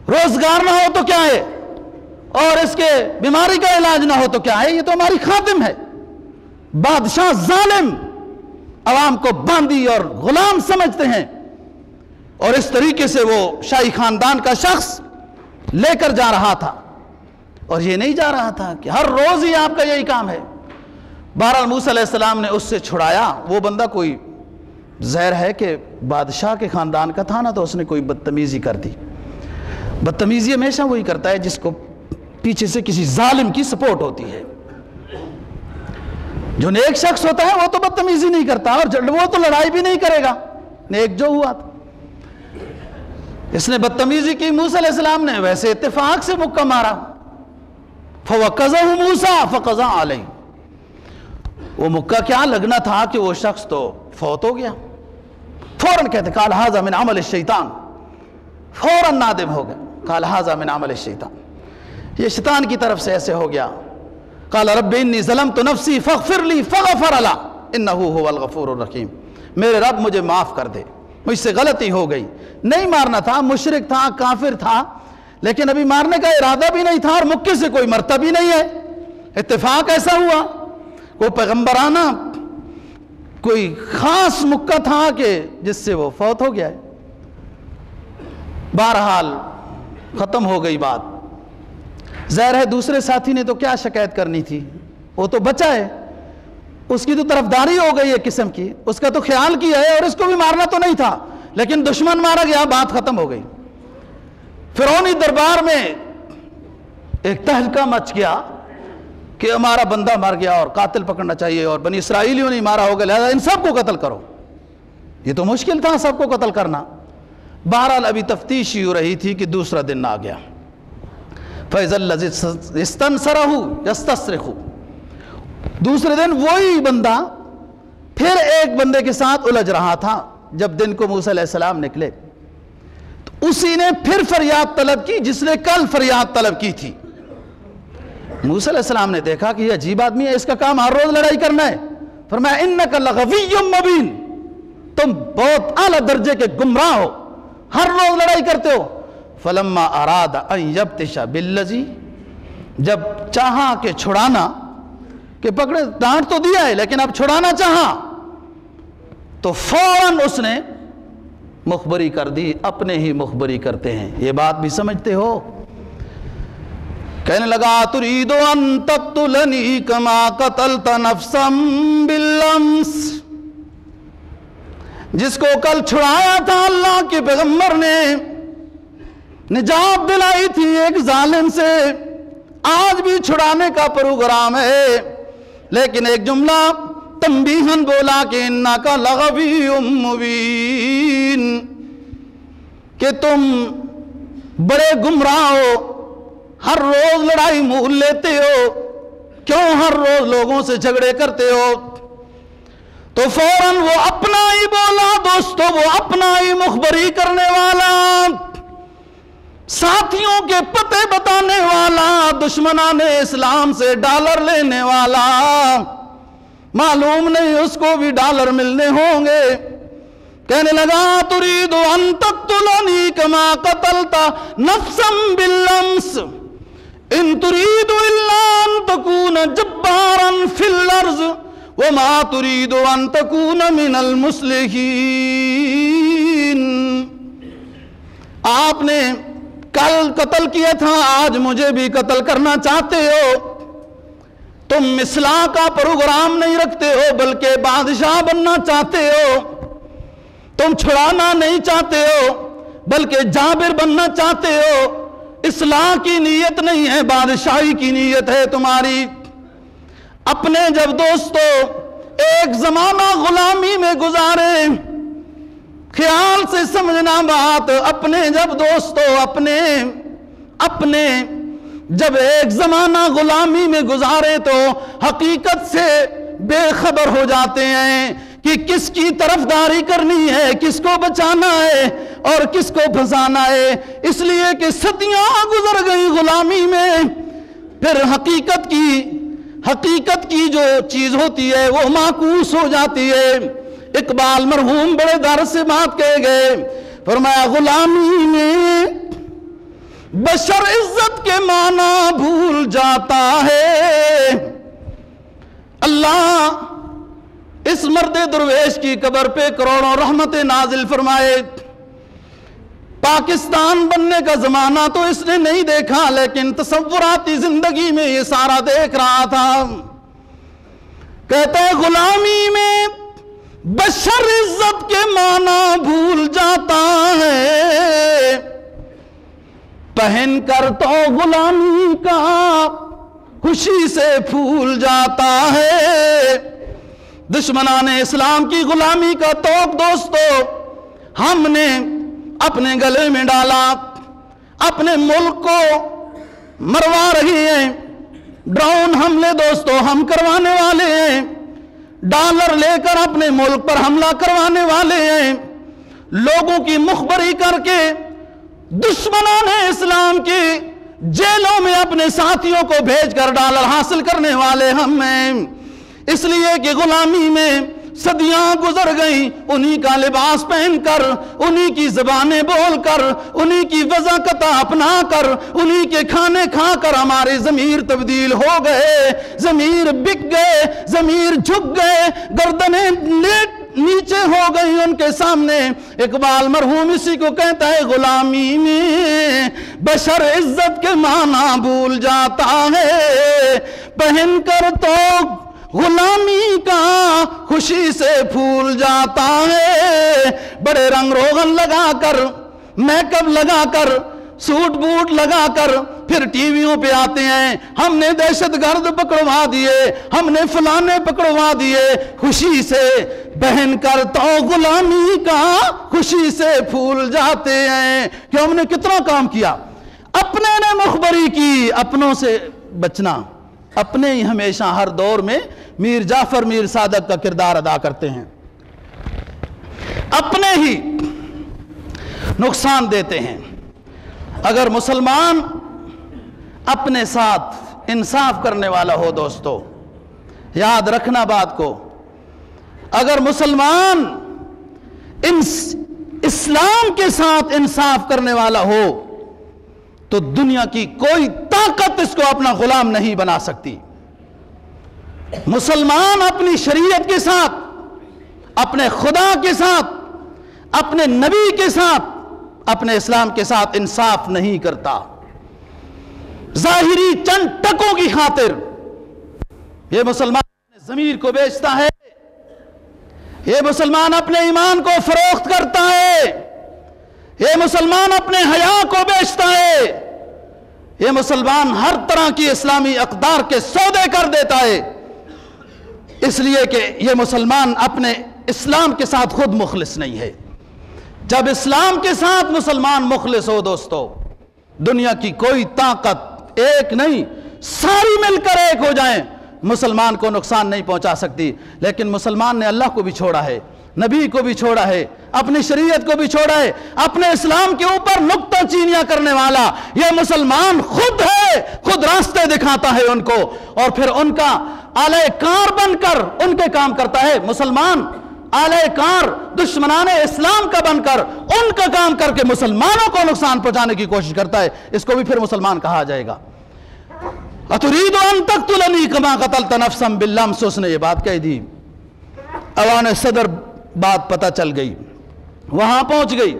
روزگار نہ ہو تو کیا ہے، اور اس کے بیماری کا علاج نہ ہو تو کیا ہے؟ یہ تو ہماری خادم ہے۔ بادشاہ ظالم عوام کو باندی اور غلام سمجھتے ہیں، اور اس طریقے سے وہ شاہی خاندان کا شخص لے کر جا رہا تھا، اور یہ نہیں جا رہا تھا کہ ہر روز ہی آپ کا یہی کام ہے۔ بہرحال موسیٰ علیہ السلام نے اس سے چھڑایا۔ وہ بندہ کوئی ظاہر ہے کہ بادشاہ کے خاندان کا تھا نا، تو اس نے کوئی بدتمیزی کر دی۔ بدتمیزی ہمیشہ وہی کرتا ہے جس کو پیچھے سے کسی ظالم کی سپورٹ ہوتی ہے۔ جو نیک شخص ہوتا ہے وہ تو بدتمیزی نہیں کرتا، اور وہ تو لڑائی بھی نہیں کرے گا۔ نیک جو ہوا تھا، اس نے بدتمیزی کی، موسیٰ علیہ السلام نے ویسے اتفاق سے مکہ مارا۔ فَوَقَّزَهُ مُوسَىٰ فَقَضَىٰ عَلَيْهِ، وہ مکہ کیا لگنا تھا کہ وہ شخص تو فوت ہو گیا۔ فوراً کہتے قال ھذا من عمل الشیطان، فوراً نادم ہو گیا، قال ھذا من عمل الشیطان، یہ شیطان کی طرف سے ایسے ہو گیا۔ قال رب انی ظلمت نفسی فاغفر لی فغفر له انہ هو الغفور الرحیم، میرے رب مجھے معاف کر دے، مجھ سے غلطی ہو گئی، نہیں مارنا تھا، مشرک تھا، کافر تھا، لیکن ابھی مارنے کا ارادہ بھی نہیں تھا، اور مکے سے کوئی مرتا بھی نہیں ہے، اتفاق ایسا ہوا، کوئی پیغمبرانہ کوئی خاص مکہ تھا کہ جس سے وہ فوت ہو گیا ہے۔ بہرحال ختم ہو گئی بات۔ ظاہر ہے دوسرے ساتھی نے تو کیا شکایت کرنی تھی، وہ تو بچا ہے، اس کی تو طرفداری ہو گئی ہے قسم کی، اس کا تو خیال کیا ہے، اور اس کو بھی مارنا تو نہیں تھا، لیکن دشمن مارا گیا، بات ختم ہو گئی۔ فرعونی دربار میں ایک تہلکہ مچ گیا کہ ہمارا بندہ مر گیا اور قاتل پکڑنا چاہیے، اور بنی اسرائیلیوں نے مارا ہوگا، لہذا ان سب کو قتل کرو۔ یہ تو مشکل تھا سب کو قتل کرنا۔ بہرحال ابھی تفتیش ہی ہو رہی تھی کہ دوسرا دن آ گیا۔ فَإِذَا الَّذِي اسْتَنصَرَهُ يَسْتَصْرِخُ، دوسرے دن وہی بندہ پھر ایک بندے کے ساتھ الجھ رہا تھا۔ جب دن کو موسیٰ علیہ السلام نکلے تو اسی نے پھر فریاد طلب کی جس نے کل فریاد طلب کی تھی۔ موسیٰ علیہ السلام نے دیکھا کہ یہ عجیب آدمی ہے، اس کا کام ہر روز لڑائی کرنا ہے۔ فرمایا اِنَّكَ لَغَوِيٌّ مُّبِينٌ، تم بہت اعلیٰ درجے کے گمراہ ہو، ہر روز لڑائی کرتے ہو۔ فَلَمَّا أَرَادَ أَن يَبْطِشَ بِالَّذِي، جب چاہا کہ چھڑانا، کہ پکڑے ڈانٹ تو دیا ہے لیکن اب چھڑانا چاہا، تو فوراً اس نے مخبری کر دی، اپنے ہی مخبری کرتے ہیں۔ یہ بات بھی سمجھتے ہو؟ کہنے لگا تُرِيدُ أَن تَقْتُلَنِي كَمَا قَتَلْتَ نَفْسًا بِالْأَمْسِ، جس کو کل چھڑایا تھا اللہ کے پیغمبر نے، نجات دلائی تھی ایک ظالم سے، آج بھی چھڑانے کا پروگرام ہے، لیکن ایک جملہ تنبیہاً بولا کہ اِنَّكَ لَغَوِيٌّ مُّبِينٌ، کہ تم بڑے گمراہ ہو، ہر روز لڑائی مول لیتے ہو، کیوں ہر روز لوگوں سے جھگڑے کرتے ہو؟ تو فوراً وہ اپنا ہی بولا، دوستو، وہ اپنا ہی مخبری کرنے والا، ساتھیوں کے پتے بتانے والا، دشمنان اسلام سے ڈالر لینے والا، معلوم نہیں اس کو بھی ڈالر ملنے ہوں گے۔ کہنے لگا تُرِيدُ أَن تَقْتُلَنِي كَمَا قَتَلْتَ نَفْسًا بِالْأَمْسِ إِن تُرِيدُ إِلَّا أَن تَكُونَ جَبَّارًا فِي الْأَرْضِ وَمَا تُرِيدُ أَن تَكُونَ مِنَ الْمُصْلِحِينَ، آپ نے کل قتل کیا تھا، آج مجھے بھی قتل کرنا چاہتے ہو، تم اصلاح کا پروگرام نہیں رکھتے ہو بلکہ بادشاہ بننا چاہتے ہو، تم چھڑانا نہیں چاہتے ہو بلکہ جابر بننا چاہتے ہو، اصلاح کی نیت نہیں ہے، بادشاہی کی نیت ہے تمہاری۔ اپنے جب دوستو ایک زمانہ غلامی میں گزارے، خیال سے سمجھنا بات، اپنے جب دوستو اپنے جب ایک زمانہ غلامی میں گزارے تو حقیقت سے بے خبر ہو جاتے ہیں کہ کس کی طرفداری کرنی ہے، کس کو بچانا ہے اور کس کو پھنسانا ہے، اس لیے کہ صدیاں گزر گئی غلامی میں، پھر حقیقت کی جو چیز ہوتی ہے وہ معکوس ہو جاتی ہے۔ اقبال مرحوم بڑے درد سے بات کہے گئے، فرمایا غلامی میں بشر عزت کے معنی بھول جاتا ہے۔ اللہ اس مرد درویش کی قبر پہ کروڑوں رحمت نازل فرمائے۔ پاکستان بننے کا زمانہ تو اس نے نہیں دیکھا، لیکن تصوراتی زندگی میں یہ سارا دیکھ رہا تھا۔ کہتا ہے غلامی میں بشر عزت کے معنی بھول جاتا ہے، پہن کر تو غلامی کا خوشی سے پھول جاتا ہے۔ دشمنان اسلام کی غلامی کا توق دوستو ہم نے اپنے گلے میں ڈالا، اپنے ملک کو مروا رہی ہیں۔ ڈرون حملے دوستو ہم کروانے والے ہیں، ڈالر لے کر اپنے ملک پر حملہ کروانے والے ہیں، لوگوں کی مخبری کر کے دشمنان اسلام کی جیلوں میں اپنے ساتھیوں کو بھیج کر ڈالر حاصل کرنے والے ہم ہیں۔ اس لیے کہ غلامی میں صدیاں گزر گئیں، انہی کا لباس پہن کر، انہی کی زبانیں بول کر، انہی کی وضاقت اپنا کر، انہی کے کھانے کھا کر ہمارے ضمیر تبدیل ہو گئے، ضمیر بک گئے، ضمیر جھک گئے، گردنیں نیچے ہو گئی ان کے سامنے۔ اقبال مرحوم اسی کو کہتا ہے غلامی میں بشر عزت کے معنی بھول جاتا ہے، پہن کر تو غلامی کا خوشی سے پھول جاتا ہے۔ بڑے رنگ روغن لگا کر، میک اپ لگا کر، سوٹ بوٹ لگا کر پھر ٹی ویوں پہ آتے ہیں، ہم نے دہشت گرد پکڑوا دیے، ہم نے فلانے پکڑوا دیے، خوشی سے پہن کر تو غلامی کا خوشی سے پھول جاتے ہیں۔ کہ ہم نے کتنا کام کیا، اپنے نے مخبری کی، اپنوں سے بچنا، اپنے ہی ہمیشہ ہر دور میں میر جعفر میر صادق کا کردار ادا کرتے ہیں، اپنے ہی نقصان دیتے ہیں۔ اگر مسلمان اپنے ساتھ انصاف کرنے والا ہو دوستو، یاد رکھنا بات کو، اگر مسلمان اسلام کے ساتھ انصاف کرنے والا ہو تو دنیا کی کوئی طاقت اس کو اپنا غلام نہیں بنا سکتی۔ مسلمان اپنی شریعت کے ساتھ، اپنے خدا کے ساتھ، اپنے نبی کے ساتھ، اپنے اسلام کے ساتھ انصاف نہیں کرتا۔ ظاہری چند ٹکوں کی خاطر یہ مسلمان اپنے ضمیر کو بیچتا ہے، یہ مسلمان اپنے ایمان کو فروخت کرتا ہے، یہ مسلمان اپنے حیا کو بیچتا ہے، یہ مسلمان ہر طرح کی اسلامی اقدار کے سودے کر دیتا ہے، اس لیے کہ یہ مسلمان اپنے اسلام کے ساتھ خود مخلص نہیں ہے۔ جب اسلام کے ساتھ مسلمان مخلص ہو دوستو، دنیا کی کوئی طاقت ایک نہیں، ساری مل کر ایک ہو جائیں، مسلمان کو نقصان نہیں پہنچا سکتی۔ لیکن مسلمان نے اللہ کو بھی چھوڑا ہے، نبی کو بھی چھوڑا ہے، اپنی شریعت کو بھی چھوڑا ہے، اپنے اسلام کے اوپر نکتہ چینیاں کرنے والا یہ مسلمان خود ہے، خود راستے دکھاتا ہے ان کو، اور پھر ان کا آلہ کار بن کر ان کے کام کرتا ہے۔ مسلمان آلہ کار دشمنان اسلام کا بن کر ان کا کام کر کے مسلمانوں کو نقصان پہنچانے کی کوشش کرتا ہے، اس کو بھی پھر مسلمان کہا جائے گا۔ اَتُرِيدُ أَن تَقْتُلَنِي كَمَا قَتَلْتَ نَفْسًا بِاللَّمْسِ، اس نے یہ بات کہہ دی۔ اوان صدر بات پتہ چل گئی، وہاں پہنچ گئی،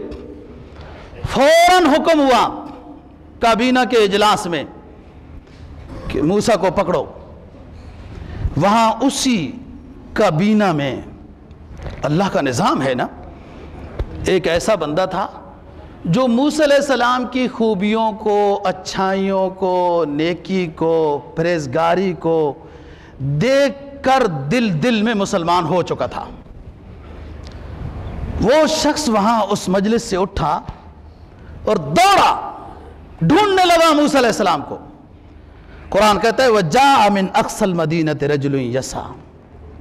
فوراً حکم ہوا کابینہ کے اجلاس میں کہ موسیٰ کو پکڑو۔ وہاں اسی کابینہ میں اللہ کا نظام ہے نا، ایک ایسا بندہ تھا جو موسیٰ علیہ السلام کی خوبیوں کو، اچھائیوں کو، نیکی کو، پرہیزگاری کو دیکھ کر دل میں مسلمان ہو چکا تھا۔ وہ شخص وہاں اس مجلس سے اٹھا اور دوڑا، ڈھونڈنے لگا موسیٰ علیہ السلام کو۔ قرآن کہتا ہے وَجَاءَ مِنْ أَقْصَى الْمَدِينَةِ رَجُلٌ يَسْعَىٰ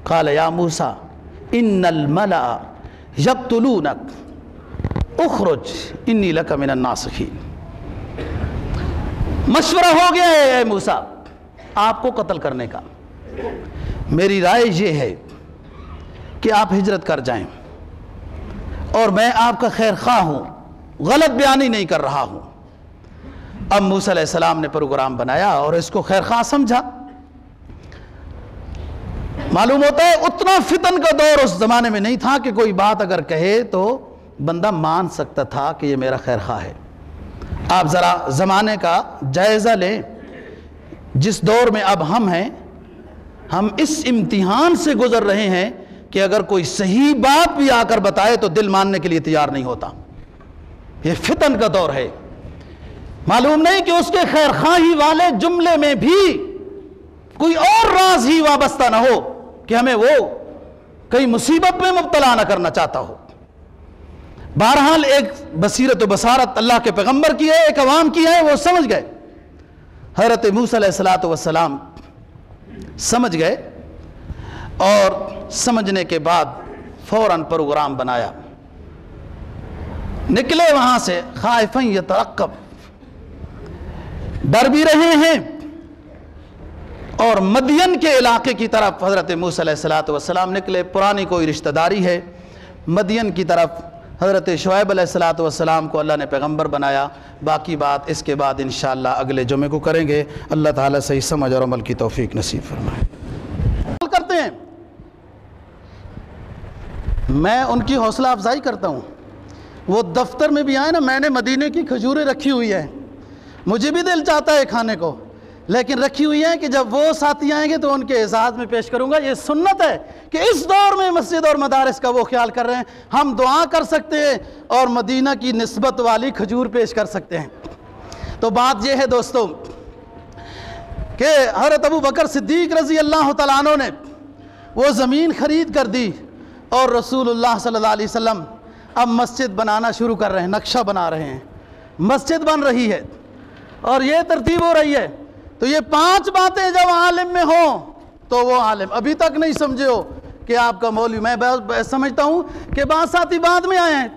قَالَ يَا مُوسَىٰ إِنَّ الْمَلَأَ يَقْتُلُونَكَ اخرج انی لک من الناصحین۔ مشورہ ہو گیا ہے اے موسیٰ، آپ کو قتل کرنے کا۔ میری رائے یہ ہے کہ آپ ہجرت کر جائیں، اور میں آپ کا خیر خواہ ہوں، غلط بیانی نہیں کر رہا ہوں۔ اب موسیٰ علیہ السلام نے پروگرام بنایا اور اس کو خیر خواہ سمجھا۔ معلوم ہوتا ہے اتنا فتن کا دور اس زمانے میں نہیں تھا کہ کوئی بات اگر کہے تو بندہ مان سکتا تھا کہ یہ میرا خیر خواہ ہے۔ آپ ذرا زمانے کا جائزہ لیں، جس دور میں اب ہم ہیں، ہم اس امتحان سے گزر رہے ہیں کہ اگر کوئی صحیح بات بھی آ کر بتائے تو دل ماننے کے لیے تیار نہیں ہوتا۔ یہ فتن کا دور ہے۔ معلوم نہیں کہ اس کے خیر خواہی والے جملے میں بھی کوئی اور راز ہی وابستہ نہ ہو کہ ہمیں وہ کئی مصیبت میں مبتلا نہ کرنا چاہتا ہو۔ بہرحال ایک بصیرت و بصارت اللہ کے پیغمبر کی ہے، ایک عوام کی ہے، وہ سمجھ گئے۔ حضرت موسیٰ علیہ السلام سمجھ گئے، اور سمجھنے کے بعد فوراً پروگرام بنایا، نکلے وہاں سے خائفاً یترقب، ڈر بھی رہے ہیں، اور مدین کے علاقے کی طرف حضرت موسیٰ علیہ السلام نکلے۔ پرانی کوئی رشتہ داری ہے، مدین کی طرف حضرت شعیب علیہ السلام کو اللہ نے پیغمبر بنایا۔ باقی بات اس کے بعد انشاءاللہ اگلے جمعے کو کریں گے۔ اللہ تعالیٰ صحیح سمجھ اور عمل کی توفیق نصیب فرمائے۔ کرتے ہیں، میں ان کی حوصلہ افزائی کرتا ہوں۔ وہ دفتر میں بھی آئے نا، میں نے مدینے کی کھجوریں رکھی ہوئی ہیں، مجھے بھی دل چاہتا ہے کھانے کو، لیکن رکھی ہوئی ہیں کہ جب وہ ساتھی آئیں گے تو ان کے اعزاز میں پیش کروں گا۔ یہ سنت ہے کہ اس دور میں مسجد اور مدارس کا وہ خیال کر رہے ہیں، ہم دعا کر سکتے ہیں اور مدینہ کی نسبت والی کھجور پیش کر سکتے ہیں۔ تو بات یہ ہے دوستو کہ حضرت ابو بکر صدیق رضی اللہ تعالیٰ عنہ نے وہ زمین خرید کر دی، اور رسول اللہ صلی اللہ علیہ وسلم اب مسجد بنانا شروع کر رہے ہیں، نقشہ بنا رہے ہیں، مسجد بن رہی ہے اور یہ ترتیب ہو رہی ہے۔ تو یہ 5 باتیں جب عالم میں ہوں تو وہ عالم، ابھی تک نہیں سمجھے ہو کہ آپ کا مولوی، میں سمجھتا ہوں کہ بعض ساتھی بعد میں آئے ہیں،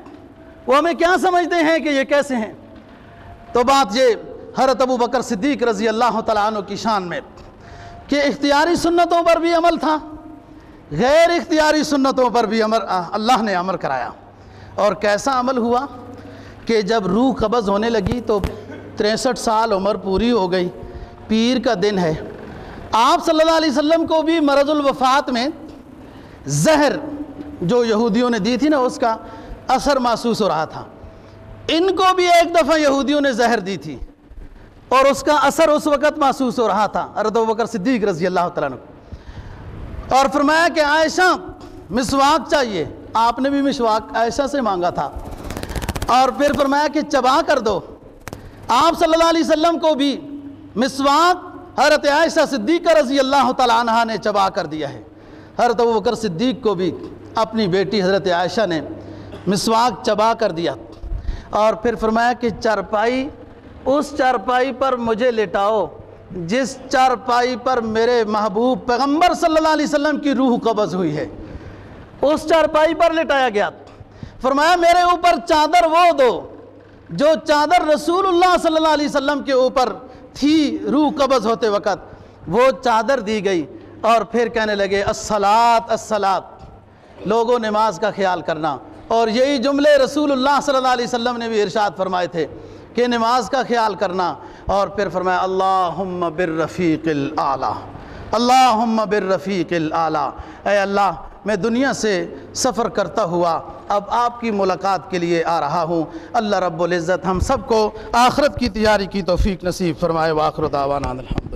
وہ ہمیں کیا سمجھتے ہیں کہ یہ کیسے ہیں۔ تو بات یہ حضرت ابو بکر صدیق رضی اللہ تعالیٰ عنہ کی شان میں کہ اختیاری سنتوں پر بھی عمل تھا، غیر اختیاری سنتوں پر بھی اللہ نے عمل کرایا۔ اور کیسا عمل ہوا کہ جب روح قبض ہونے لگی تو 63 سال عمر پوری ہو گئی، پیر کا دن ہے۔ آپ صلی اللہ علیہ وسلم کو بھی مرض الوفات میں زہر جو یہودیوں نے دی تھی نا، اس کا اثر محسوس ہو رہا تھا۔ ان کو بھی ایک دفعہ یہودیوں نے زہر دی تھی اور اس کا اثر اس وقت محسوس ہو رہا تھا حضرت ابوبکر صدیق رضی اللہ تعالیٰ عنہ۔ اور فرمایا کہ عائشہ مسواک چاہیے، آپ نے بھی مسواک عائشہ سے مانگا تھا، اور پھر فرمایا کہ چبا کر دو۔ آپ صلی اللہ علیہ وسلم کو بھی مسواک حضرت عائشہ صدیقہ رضی اللہ تعالیٰ عنہ نے چبا کر دیا ہے۔ حضرت ابوبکر صدیق کو بھی اپنی بیٹی حضرت عائشہ نے مسواک چبا کر دیا، اور پھر فرمایا کہ چارپائی، اس چارپائی پر مجھے لٹاؤ جس چارپائی پر میرے محبوب پیغمبر صلی اللہ علیہ وسلم کی روح قبض ہوئی ہے، اس چارپائی پر لٹایا گیا۔ فرمایا میرے اوپر چادر وہ دو جو چادر رسول اللہ صلی اللہ علیہ وسلم کے اوپر تھی روح قبض ہوتے وقت، وہ چادر دی گئی، اور پھر کہنے لگے الصلاۃ الصلاۃ، لوگوں نماز کا خیال کرنا۔ اور یہی جملے رسول اللہ صلی اللہ علیہ وسلم نے بھی ارشاد فرمائے تھے کہ نماز کا خیال کرنا۔ اور پھر فرمایا اللہم بالرفیق الاعلیٰ، اللہم بالرفیق الاعلیٰ، اے اللہ میں دنیا سے سفر کرتا ہوا اب آپ کی ملاقات کے لیے آ رہا ہوں۔ اللہ رب العزت ہم سب کو آخرت کی تیاری کی توفیق نصیب فرمائے۔ وآخر دعوانا الحمد